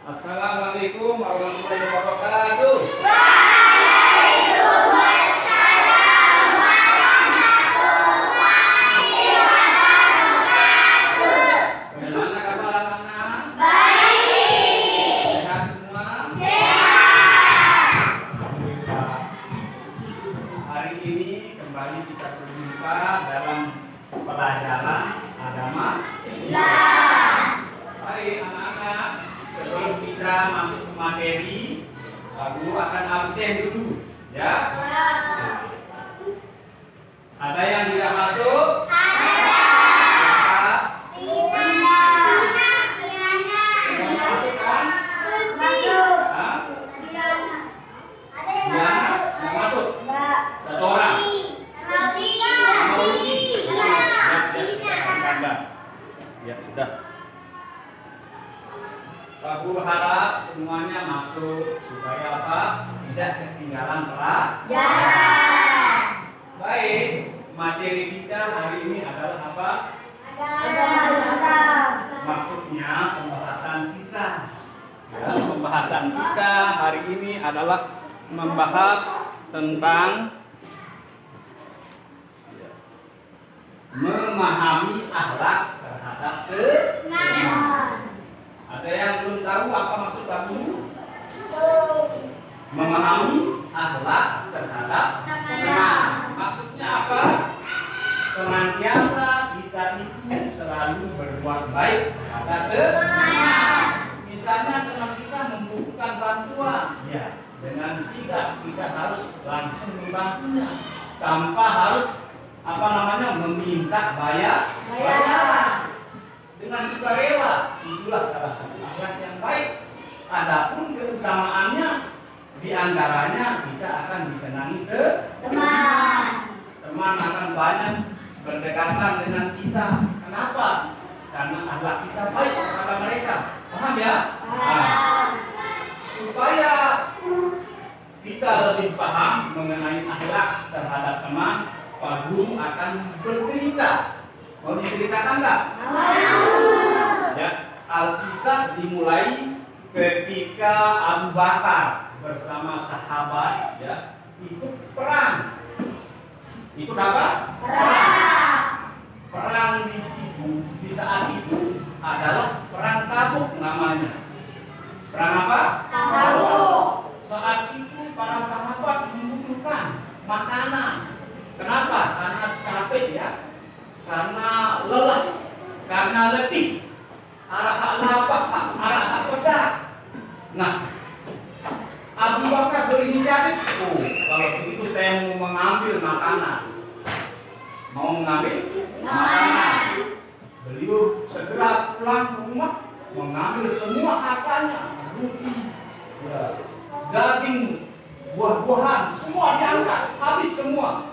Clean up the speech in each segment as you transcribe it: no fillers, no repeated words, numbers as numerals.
Assalamualaikum warahmatullahi wabarakatuh. Waalaikumsalam warahmatullahi wabarakatuh. Bagaimana kabar anak-anak? Baik. Sehat semua? Sehat. Alhamdulillah. Hari ini kembali kita berjumpa dalam pelajaran agama Islam. Baik anak-anak, sebelum kita masuk ke materi, Guru akan absen dulu, ya. Ada yang tidak masuk? Ada. Masuk kan? Masuk. Hah? Ada yang Ya, yang masuk. Satu orang. Ya sudah. Pak Guru harap semuanya masuk supaya apa? Tidak ketinggalan pelajaran. Baik, materi kita hari ini adalah apa? Maksudnya pembahasan kita. Ya, pembahasan kita hari ini adalah membahas tentang memahami akhlak terhadap teman. Ada yang belum tahu apa maksud Pak Guru? Memahami akhlak terhadap teman. Maksudnya apa? Senantiasa kita itu selalu berbuat baik kepada teman. Misalnya teman kita membutuhkan bantuan, ya dengan sigap kita harus langsung membantunya tanpa harus meminta bayaran. Dengan sukarela, itulah salah satu akhlak yang baik. Adapun keutamaannya diantaranya kita akan disenangi teman. Teman akan banyak berdekatan dengan kita. Kenapa? Karena akhlak kita baik kepada mereka. Paham ya? Nah, supaya kita lebih paham mengenai akhlak terhadap teman, Pak Guru akan bercerita. Mau diceritakan nggak? Ya, Al-Kisah dimulai ketika Abu Bakar bersama sahabat ya ikut perang. Ikut apa? Perang di situ di saat itu adalah perang Tabuk namanya. Perang apa? Tabuk. Saat itu para sahabat membutuhkan makanan. Kenapa? Karena capek ya. Karena lelah, karena letih, arah lapar, arah pedang. Nah, Abu Bakar berinisiatif. Kalau begitu saya mau mengambil makanan. Mau mengambil makanan. Beliau segera pulang ke rumah, mengambil semua hartanya, roti, ya, daging, buah-buahan, semua diangkat, habis semua.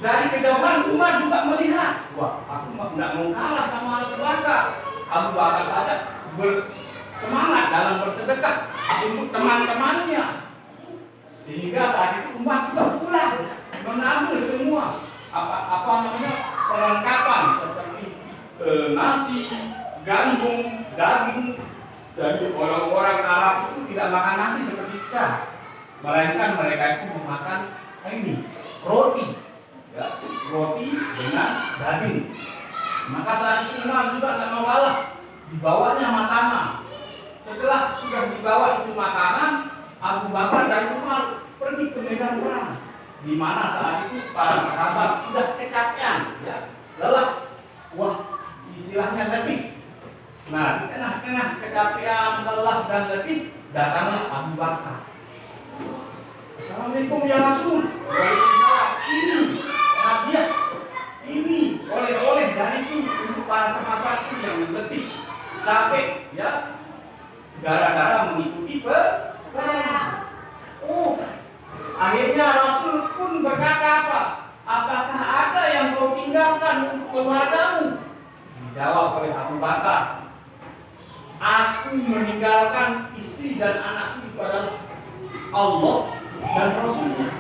Dari kejauhan Umar juga melihat, wah, aku tidak mau kalah sama Abu Bakar. Abu Bakar saja bersemangat dalam bersedekah untuk teman-temannya. Sehingga saat itu Umar juga pulang mengambil semua perlengkapan seperti nasi, gandum, daging. Jadi orang-orang Arab itu tidak makan nasi seperti kita, melainkan mereka itu memakan roti. Ya, roti dengan daging. Maka saat itu Umar juga tidak mau kalah, dibawanya makanan. Setelah sudah dibawa itu makanan, Abu Bakar dan Umar pergi ke medan perang, di mana saat itu para sahabat sudah kecapean, ya, lelah, wah, istilahnya letih. Nah, di tengah-tengah kecapean, lelah dan letih, datanglah Abu Bakar. Assalamualaikum ya Rasul. Waalaikumsalam. Hadiah ini oleh-oleh dariku untuk para sahabatku yang letih, capek, ya, gara-gara mengikuti perang. Akhirnya Rasul pun berkata apa? Apakah ada yang kau tinggalkan untuk keluargamu? Dijawab oleh Abu Bakar, aku meninggalkan istri dan anakku itu adalah Allah dan Rasulnya.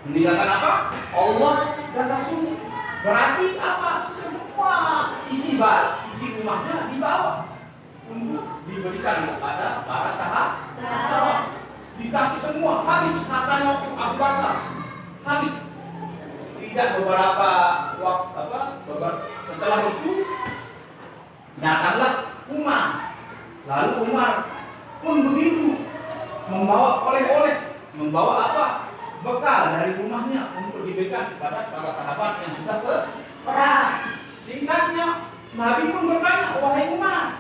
Meninggalkan apa? Allah dan Rasulnya. Berarti apa? Semua isi rumahnya dibawa untuk diberikan kepada para sahabat. Dikasih semua, habis hartanya Abu Bakar. Habis. Tidak beberapa waktu setelah itu datanglah Umar. Lalu Umar pun begitu membawa oleh-oleh, membawa apa? Bekal dari rumahnya untuk diberikan kepada para sahabat yang sudah ke perang. Singkatnya, Nabi pun bertanya, wahai Umar,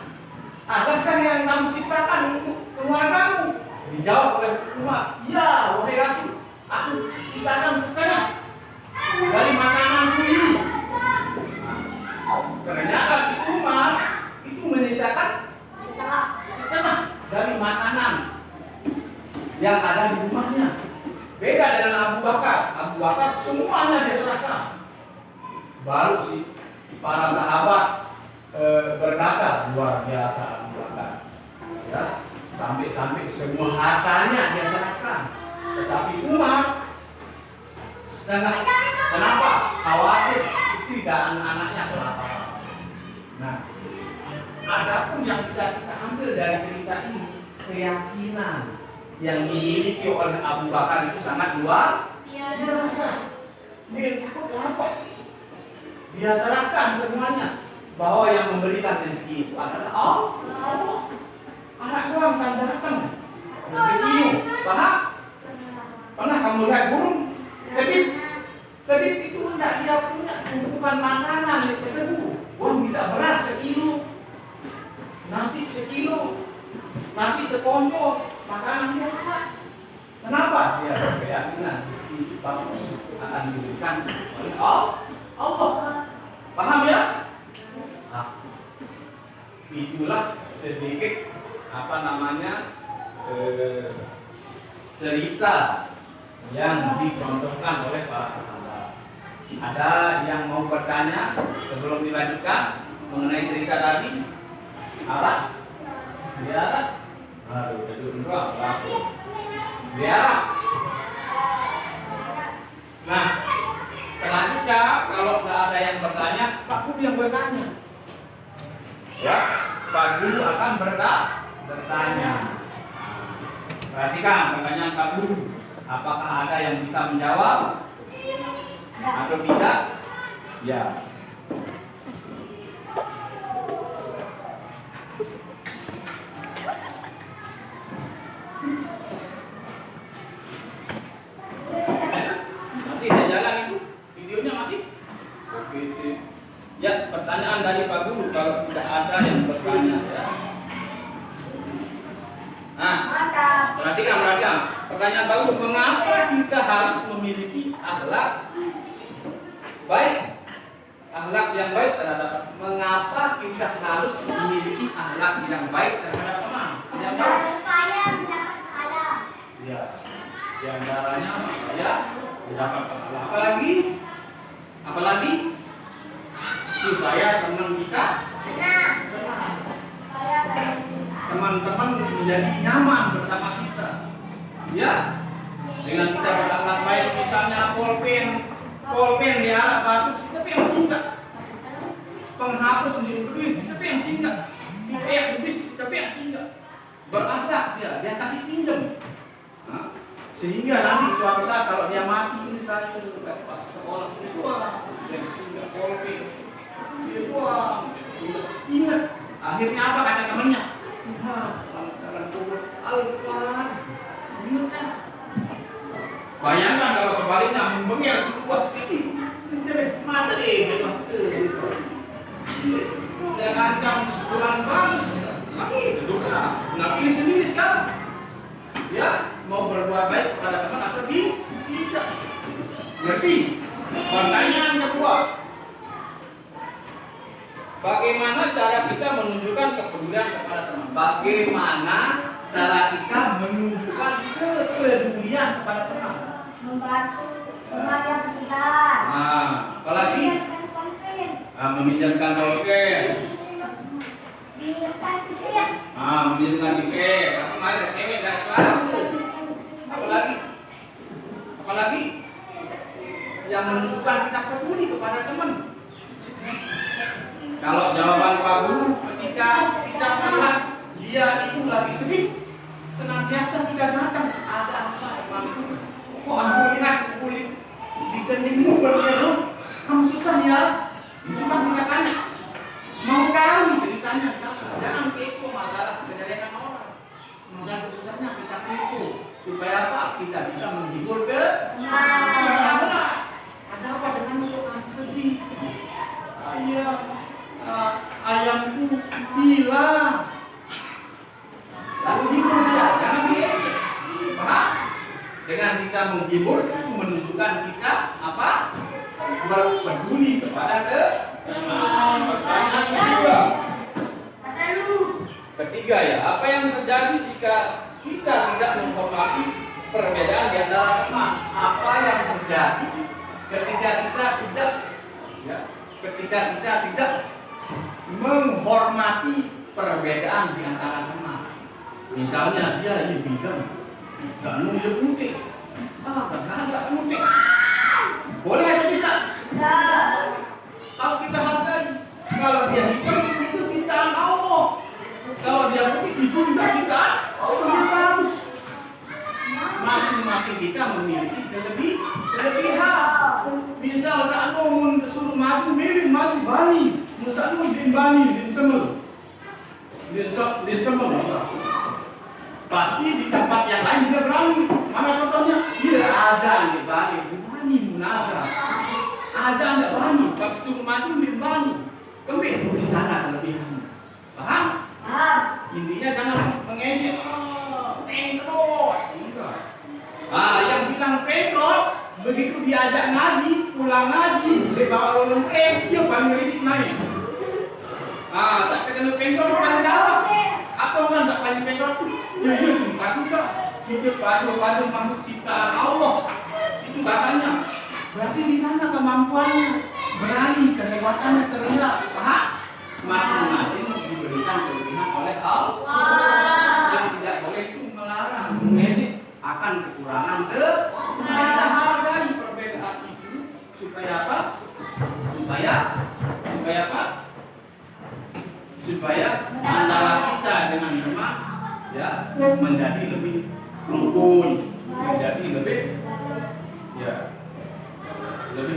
adakah yang kamu siksakan untuk keluargamu? Dijawab oleh Umar, ya wahai Rasul, aku siksakan setengah dari makananku ini. Ternyata si Umar itu menyisakan setengah dari makanan yang ada di rumahnya. Beda dengan Abu Bakar. Abu Bakar semuanya dia serahkan. Baru si para sahabat berkata, luar biasa Abu Bakar. Ya, sampai semua hartanya dia serahkan. Tetapi Umar setengah. Kenapa? Khawatir istri dan anak-anaknya kelaparan. Nah, adapun yang bisa kita ambil dari cerita ini, keyakinan yang dimiliki oleh Abu Bakar itu sangat luar biasa. Dia takut apa? Dia serahkan semuanya bahwa yang memberikan rezeki itu adalah Allah. Anak doang kan datang rezekimu, paham? Pernah kamu lihat burung? Jadi itu enggak dia punya tumpukan makanan yang tersebut. Wah, minta beras sekilo, nasi sekilo, nasi sekonco, makanan dia ada. Kenapa? Dia berkeyakinan pasti akan diberikan oleh Allah. Paham ya? Nah, itulah sedikit cerita yang dicontohkan oleh para sahabat. Ada yang mau bertanya sebelum dilanjutkan mengenai cerita tadi? Arah? Biarah? Aduh, dulu biarah. Nah, selanjutnya kalau tidak ada yang bertanya, Pak Guru yang bertanya. Ya, Pak Guru akan bertanya. Perhatikan pertanyaan Pak Guru. Apakah ada yang bisa menjawab? Atau tidak? Ya. Masih ada jalan itu? Videonya masih? Oke sih. Ya, pertanyaan dari Pak Guru kalau tidak ada yang bertanya ya. Nah, perhatikan. Pertanyaan Pak Guru, mengapa kita harus memiliki akhlak baik? Akhlak yang baik terhadap, mengapa kita harus memiliki akhlak yang baik terhadap teman? Yang baik. Ya, di antaranya saya mendapat pahala. Apalagi supaya teman kita senang. Teman-teman menjadi nyaman bersama kita. Ya, dengan kita berakhlak baik, misalnya polpen di arah batu, tapi yang singkat. Penghapus menjadi tulis, tapi yang singkat. Tulis, tapi yang singkat. Berakhlak dia kasih pinjam. Nah, sehingga nanti suatu saat kalau dia mati ini tanya pas sekolah itu dia singkat polpen. Dia buang, ingat. Akhirnya apa kata temannya? Selamat jalan kubur Alfan. Bayangkan kalau sebaliknya membengel keluar seperti mati dia kancam kurang bagus lagi kedua. Nah, pilih sendiri sekarang. Ya, mau berbuat baik kepada teman atau tidak. Ngerti? Pertanyaan kedua, bagaimana cara kita menunjukkan kepedulian kepada teman? Bagaimana cara kita menunjukkan kepedulian kepada teman? Membantu teman yang kesusahan. Nah, apalagi meminjamkan polpen. Meminjamkan tiket. Aku malah cewek dari selalu. Apalagi yang menunjukkan kita peduli kepada teman. Kalau jawaban Pak Guru ketika kita melihat dia senantiasa kita datang, ada apa emang? Kok aku lihat kulit di keningmu berkerut? Kamu susah ya? Itu kan kita tanya. Mau tahu ceritanya siapa? Jangan kepo masalah kejadian orang. Masalah susahnya kita kepo. Supaya apa? Kita bisa menghibur ke anak. Ada apa dengan itu? Aku sedih. Ayamku hilang. Lalu hibur dia, jangan diejek. Paham? Dengan kita menghibur itu menunjukkan kita apa? Peduli kepada pertanyaan ketiga ya, apa yang terjadi jika kita tidak menghormati perbedaan di antara teman? Apa yang terjadi ketika kita tidak menghormati perbedaan di antara teman? Misalnya dia bilang, "Kamu dia putih, enggak putih." Boleh atau tidak? Harus kita hargai. Kalau dia hitam itu ciptaan Allah. Kalau dia putih itu juga ciptaan Allah. Bagus. Masing-masing kita memiliki kelebihan. Misal saat mau suruh maju, milih maju bani. Misal mau bani, din semel. Pasti di tempat yang lain juga berani. Mana contohnya? Dia azan di Bani, Bani munazah. Azan tidak Bani, pas suruh maju di Bani. Kembali di sana kelebihan. Paham? Intinya jangan mengejek. Pengkrot. Yang bilang pengkrot, begitu diajak ngaji, pulang ngaji, dia bawa lolong rem, dia paling ngeritik naik. Saat ketemu pengkrot paling dapat. Atau kan saat paling pengkrot ya sumpah juga. Itu padu makhluk ciptaan Allah. Itu katanya. Berarti di sana kemampuannya, berani, kehebatannya terlihat. Paham? Masing-masing diberikan kelebihan oleh Allah. Yang tidak boleh itu melarang, mengejek akan kekurangan kita hargai perbedaan itu supaya apa? Supaya antara kita dengan teman ya menjadi lebih rukun, menjadi lebih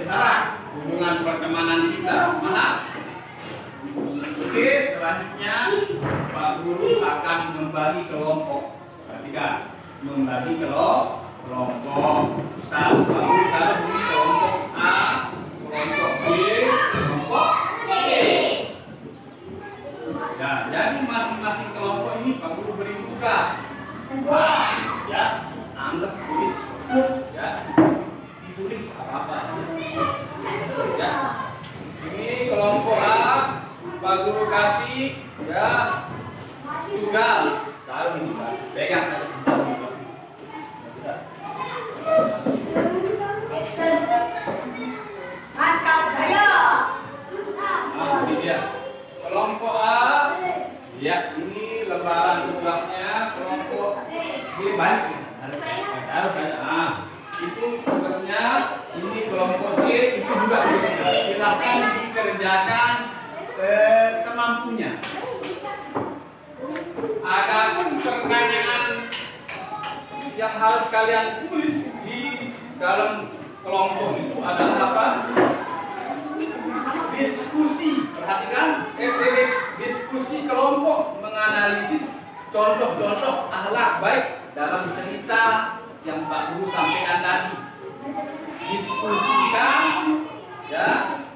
erat hubungan pertemanan kita. Mana? Oke, selanjutnya Pak Guru akan membagi kelompok. Perhatikan, membagi kelompok. Ustaz, Pak Guru kalau bunyi kelompok A, kelompok B, kelompok C. Ya, jadi masing-masing kelompok ini Pak Guru beri tugas. Ya, anggap tulis. Ya, ditulis apa-apa. Ya, ini kelompok A, Pak Guru kasih ya tugas. Taruh ini saya pegang saja. Mantap saya. Ini dia. Kelompok A. Ya, ini lembaran tugasnya. Kelompok B baik sih. Taruh saja. Itu tugasnya. Ini kelompok C. Itu juga tugasnya. Silakan dikerjakan semampunya. Adapun pertanyaan yang harus kalian tulis di dalam kelompok itu adalah apa? Diskusi. Perhatikan, diskusi kelompok menganalisis contoh-contoh akhlak baik dalam cerita yang Pak Guru sampaikan tadi.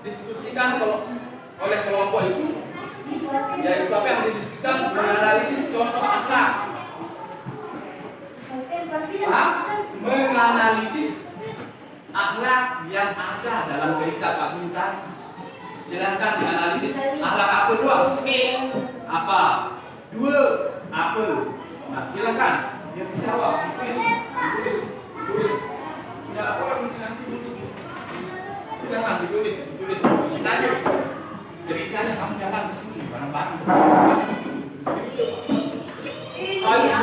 Diskusikan oleh kelompok itu, yaitu apa yang didiskusikan, menganalisis contoh akhlak. Menganalisis akhlak yang ada dalam cerita Pak Guru tadi. Silakan dianalisis akhlak apa dua, apa dua, apa. Nah, silakan dia dijawab, ditulis. Tidak orang mesti nanti tulis. Silakan ditulis saja. Ceritanya kamu jalan ke sini bareng-bareng. Ayo,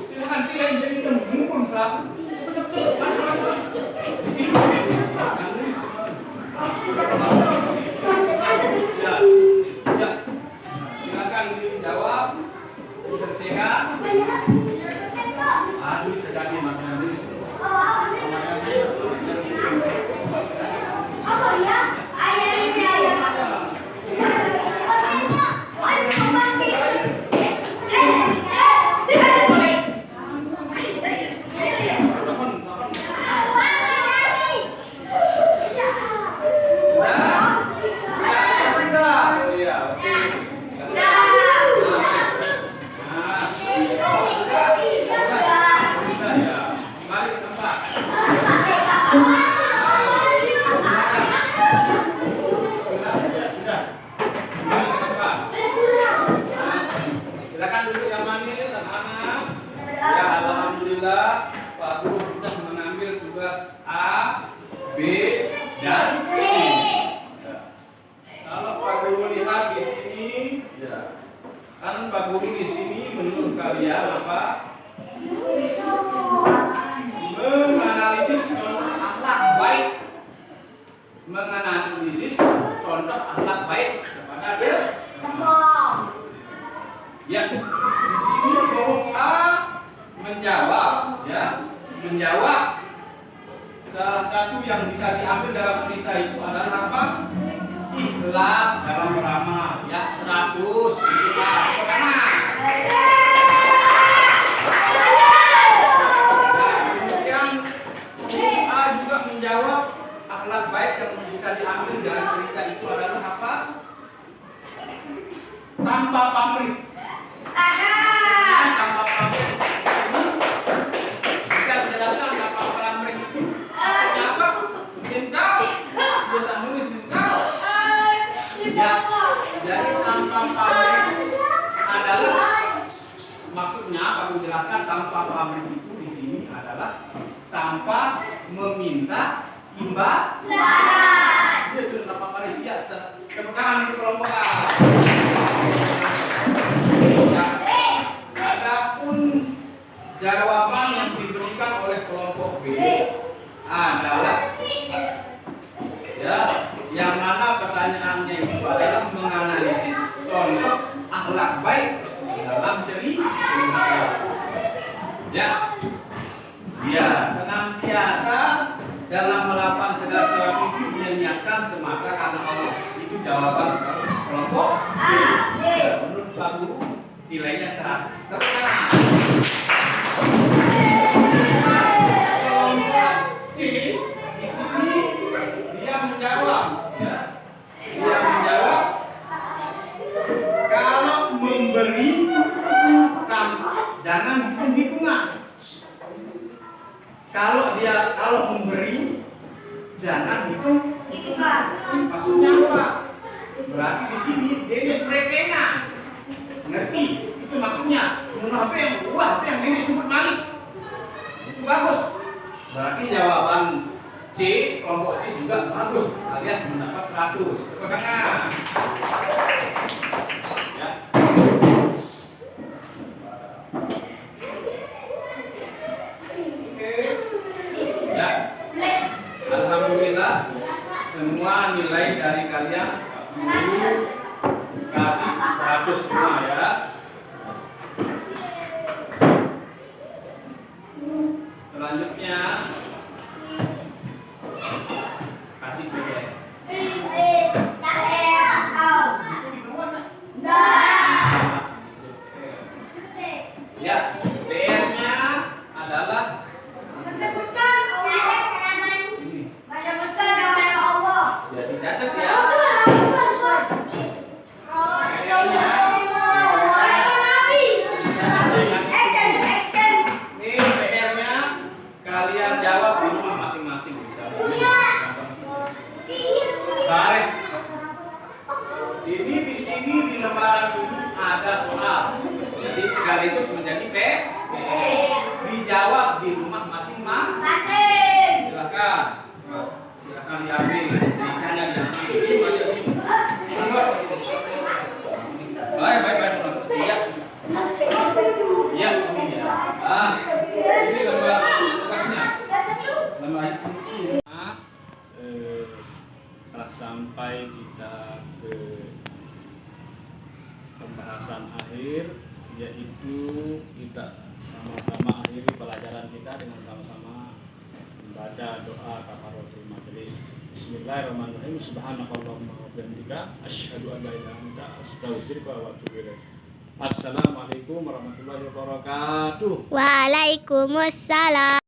silakan pilih jadi ngumpul selaku. Di sini. Ya. Silakan dijawab. Sehat. Aduh, sedang makan ini. Apa ya? Ayah ini ayah makan. Silakan duduk yang manis, anak-anak. Ya, alhamdulillah Pak Guru sudah mengambil tugas A, B, dan C. Ya. Kalau Pak Guru lihat di sini, ya, kan Pak Guru di sini menurut kalian apa? Menganalisis contoh akhlak baik, menganalisis contoh akhlak baik kepada dia. Ya, di sini huruf A menjawab, ya, menjawab. Salah satu yang bisa diambil dalam cerita itu adalah apa? Ikhlas dalam beramal, ya, 100 itu A. Nah, kemudian huruf A juga menjawab akhlak baik yang bisa diambil dalam cerita itu adalah apa? Tanpa pamrih. Tanpa pamrih. Bisa dijelaskan tanpa pamrih itu apa? Minta. Biasa nulis minta. Ya. Jadi tanpa pamrih adalah maksudnya aku jelaskan tanpa pamrih itu di sini adalah tanpa meminta imbalan. Itu tanpa pamrih ya. Tepuk tangan untuk kelompok A. Adapun jawaban yang diberikan oleh kelompok B adalah, ya, yang mana pertanyaannya itu adalah menganalisis contoh akhlak baik dalam cerita. Ya, dia senantiasa dalam melakukan segala sesuatu itu menyanyikan semata karena Allah. Itu jawaban kelompok B. Ya, menurut Pak Guru nilainya 100. Kelompok C di sini dia menjawab, ya, dia menjawab kalau memberi jangan hitung-hitungan. Kalau memberi jangan hitung-hitungan. Maksudnya apa? Berarti di sini dia prepengan. Ngerti? Itu maksudnya. Menurut HP yang HP yang ini sebut malik. Itu bagus. Berarti jawaban C, kelompok C juga bagus, alias mendapat 100. Kedengar. Ya. Oke. Ya. Alhamdulillah semua nilai dari kalian kasih 100 semua, ya. Selanjutnya kasih PR. Ya, PR-nya adalah ini. Ya, dicatat ya. Ini PR-nya kalian jawab di rumah masing-masing bisa. Baik. Ini di sini di lembaran ini ada soal. Jadi sekaligus menjadi PR. Dijawab di rumah masing-masing. Silakan. Silakan diambil. Hanya diambil. Baik. Masuk siap. Ya, ini ya. Ini lembar tugasnya. Lembar itu. Telah sampai kita ke pembahasan akhir yaitu kita sama-sama akhiri pelajaran kita dengan sama-sama membaca doa kafaratul majelis. Bismillahirrahmanirrahim. Subhanakallahumma wa bihamdika asyhadu an la ilaha illa anta astaghfiruka wa atubu ilaik. Assalamualaikum warahmatullahi wabarakatuh. Waalaikumsalam.